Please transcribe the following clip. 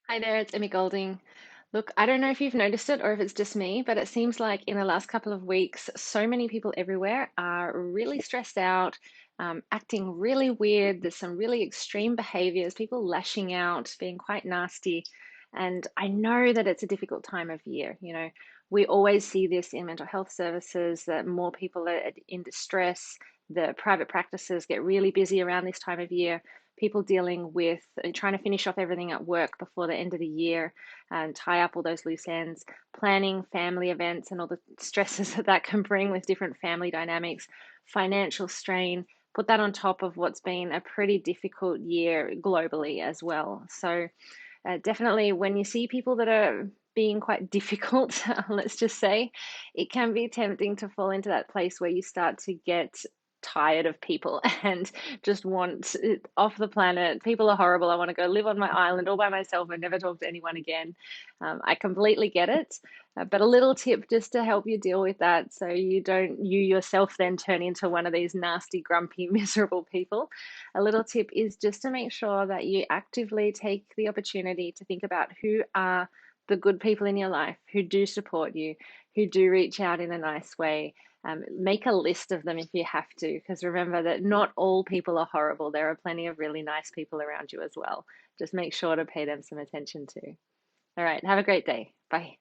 Hi there, it's Emmy Golding. Look, I don't know if you've noticed it or if it's just me, but it seems like in the last couple of weeks, so many people everywhere are really stressed out, acting really weird. There's some really extreme behaviors, people lashing out, being quite nasty. And I know that it's a difficult time of year. We always see this in mental health services that more people are in distress. The private practices get really busy around this time of year, people dealing with trying to finish off everything at work before the end of the year and tie up all those loose ends, planning family events and all the stresses that can bring with different family dynamics, financial strain. Put that on top of what's been a pretty difficult year globally as well. So, definitely when you see people that are being quite difficult, let's just say, it can be tempting to fall into that place where you start to get tired of people and just want it off the planet. People are horrible. I want to go live on my island all by myself and never talk to anyone again. I completely get it. But a little tip just to help you deal with that so you yourself then turn into one of these nasty, grumpy, miserable people. A little tip is just to make sure that you actively take the opportunity to think about who are the good people in your life who do support you, who do reach out in a nice way. Make a list of them if you have to, because remember that not all people are horrible. There are plenty of really nice people around you as well. Just make sure to pay them some attention too. All right, have a great day. Bye.